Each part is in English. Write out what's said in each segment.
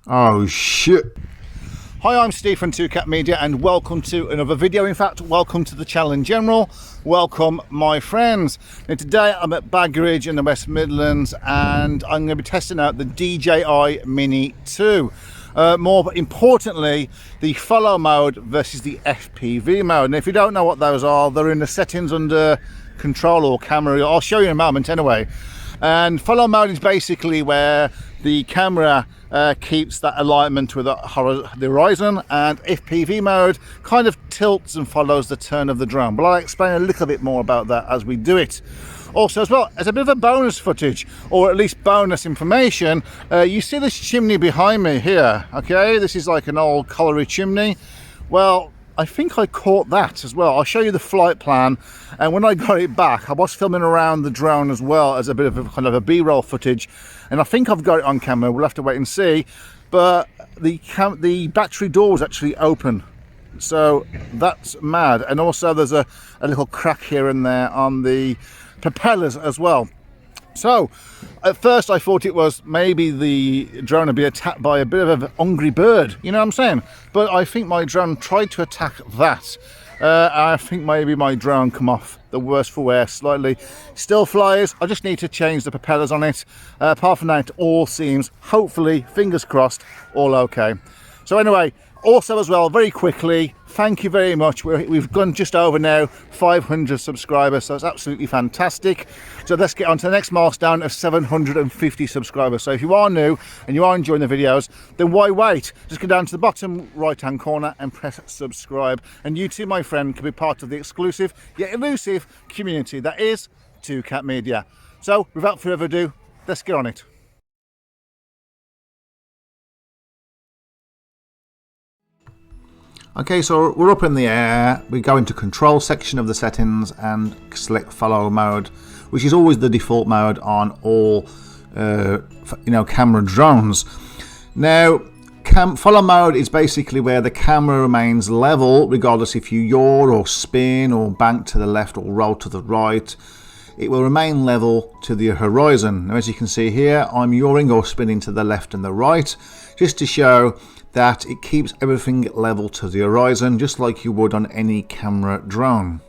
Oh shit. Hi, I'm Steve from 2Cat Media and welcome to another video. In fact, welcome to the channel in general. Welcome my friends. Now today I'm at Baggeridge in the West Midlands and I'm going to be testing out the DJI Mini 2. More importantly, the follow mode versus the FPV mode. And if you don't know what those are, they're in the settings under control or camera. I'll show you in a moment anyway. And follow mode is basically where the camera keeps that alignment with the horizon, and FPV mode kind of tilts and follows the turn of the drone. But I'll explain a little bit more about that as we do it. Also, as well, as a bit of a bonus footage, or at least bonus information, you see this chimney behind me here, okay? This is like an old colliery chimney. Well, I think I caught that as well. I'll show you the flight plan, and when I got it back I was filming around the drone as well as a bit of a kind of a b-roll footage, and I think I've got it on camera. We'll have to wait and see, but the battery door was actually open, so that's mad. And also there's a little crack here and there on the propellers as well. So at first I thought it was maybe the drone had been attacked by a bit of a hungry bird, you know what I'm saying? But I think my drone tried to attack that. I think maybe my drone come off the worse for wear slightly. Still flies, I just need to change the propellers on it. Apart from that, it all seems, hopefully, fingers crossed, all okay. So anyway, also as well, very quickly, thank you very much. We've gone just over now 500 subscribers, so it's absolutely fantastic. So let's get on to the next milestone of 750 subscribers. So if you are new and you are enjoying the videos, then why wait? Just go down to the bottom right hand corner and press subscribe, and you too, my friend, can be part of the exclusive yet elusive community that is 2Cat Media. So without further ado, let's get on it. Okay, so we're up in the air. We go into control section of the settings and select follow mode, which is always the default mode on all camera drones. Now follow mode is basically where the camera remains level regardless if you yaw or spin or bank to the left or roll to the right. It will remain level to the horizon. Now, as you can see here, I'm yawing or spinning to the left and the right, just to show that it keeps everything level to the horizon, just like you would on any camera drone.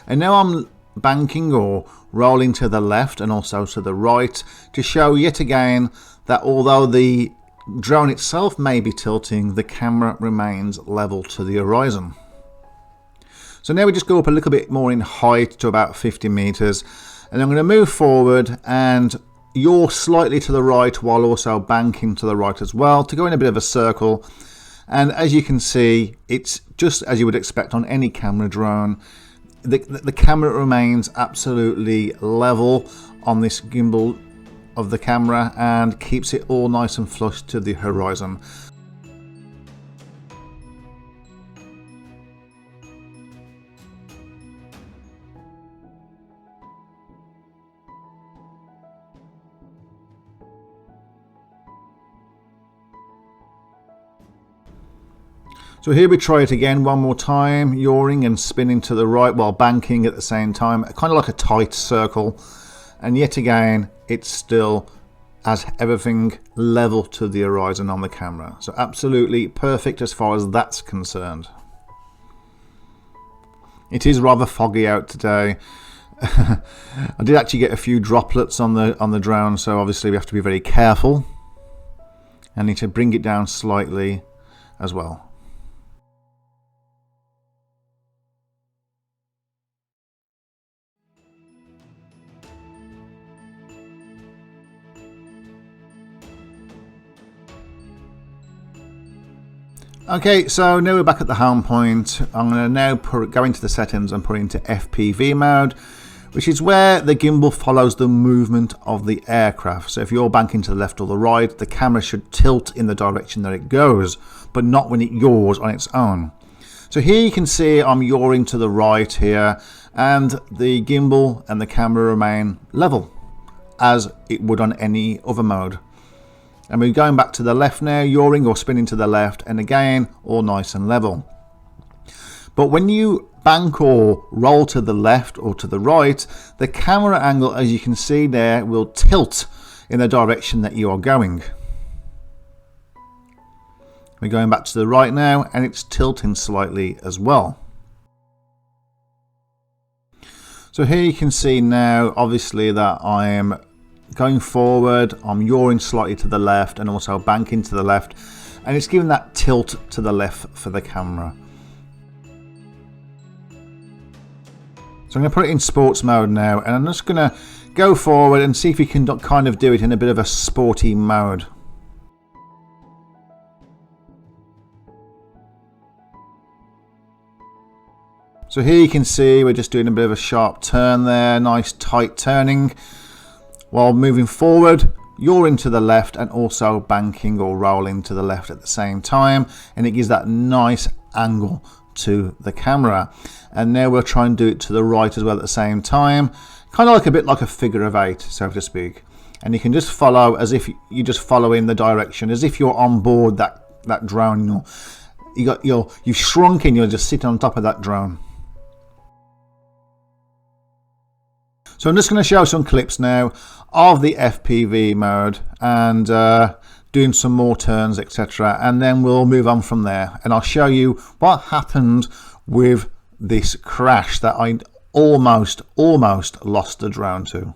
And now I'm banking or rolling to the left and also to the right to show yet again that although the drone itself may be tilting, the camera remains level to the horizon. So now we just go up a little bit more in height to about 50 meters, and I'm going to move forward and yaw slightly to the right while also banking to the right as well to go in a bit of a circle. And as you can see, it's just as you would expect on any camera drone. The camera remains absolutely level on this gimbal of the camera and keeps it all nice and flush to the horizon. So here we try it again one more time, yawing and spinning to the right while banking at the same time, kind of like a tight circle. And yet again, it still has everything level to the horizon on the camera. So absolutely perfect as far as that's concerned. It is rather foggy out today. I did actually get a few droplets on the drone, so obviously we have to be very careful. I need to bring it down slightly as well. Okay, so now we're back at the home point. I'm going to now go into the settings and put it into FPV mode, which is where the gimbal follows the movement of the aircraft. So if you're banking to the left or the right, the camera should tilt in the direction that it goes, but not when it yaws on its own. So here you can see I'm yawing to the right here, and the gimbal and the camera remain level as it would on any other mode. And we're going back to the left now, yawing or spinning to the left, and again, all nice and level. But when you bank or roll to the left or to the right, the camera angle, as you can see there, will tilt in the direction that you are going. We're going back to the right now, and it's tilting slightly as well. So here you can see now, obviously, that I am going forward, I'm yawing slightly to the left and also banking to the left, and it's giving that tilt to the left for the camera. So I'm going to put it in sports mode now, and I'm just going to go forward and see if we can kind of do it in a bit of a sporty mode. So here you can see we're just doing a bit of a sharp turn there, nice tight turning, while moving forward, you're into the left and also banking or rolling to the left at the same time, and it gives that nice angle to the camera. And now we'll try and do it to the right as well at the same time, kind of like a bit like a figure of 8, so to speak. And you can just follow as if you're just following the direction, as if you're on board that drone. You've shrunk and you're just sitting on top of that drone. So I'm just going to show some clips now of the FPV mode and doing some more turns, etc. And then we'll move on from there. And I'll show you what happened with this crash that I almost lost the drone to.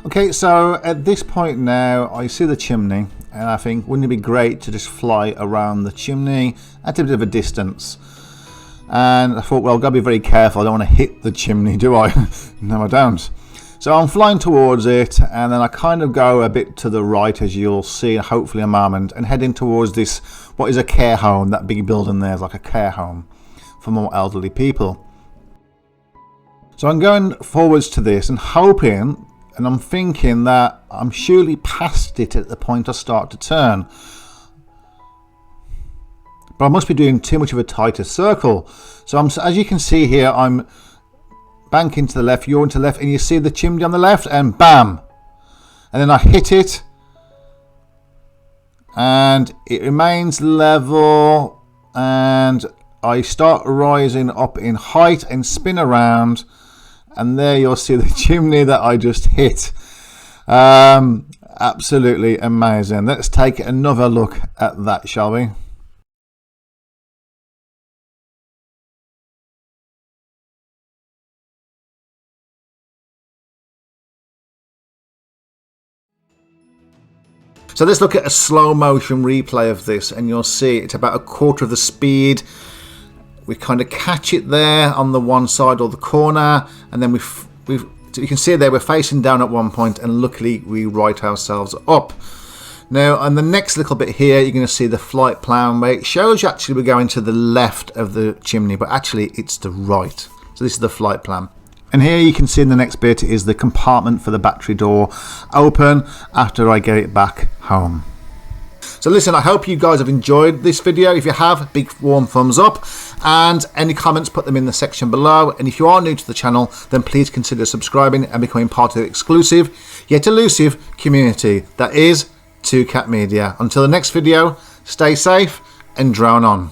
Okay, so at this point now I see the chimney and I think, wouldn't it be great to just fly around the chimney at a bit of a distance? And I thought, well, I've got to be very careful, I don't want to hit the chimney, do I? No, I don't. So I'm flying towards it, and then I kind of go a bit to the right, as you'll see hopefully in a moment, and heading towards this, what is a care home. That big building there is like a care home for more elderly people. So I'm going forwards to this and hoping, and I'm thinking that I'm surely past it at the point I start to turn. But I must be doing too much of a tighter circle. So as you can see here, I'm banking to the left, you're into the left, and you see the chimney on the left, and bam! And then I hit it, and it remains level, and I start rising up in height and spin around, and there you'll see the chimney that I just hit. Absolutely amazing. Let's take another look at that, shall we? So let's look at a slow motion replay of this, and you'll see it's about a quarter of the speed. We kind of catch it there on the one side or the corner, and then we So you can see there we're facing down at one point, and luckily we right ourselves up. Now on the next little bit here, you're going to see the flight plan where it shows you actually we're going to the left of the chimney, but actually it's the right. So this is the flight plan. And here you can see in the next bit is the compartment for the battery door open after I get it back home. So listen, I hope you guys have enjoyed this video. If you have, big warm thumbs up, and any comments, put them in the section below. And if you are new to the channel, then please consider subscribing and becoming part of the exclusive yet elusive community that is 2Cat Media. Until the next video, stay safe and drone on.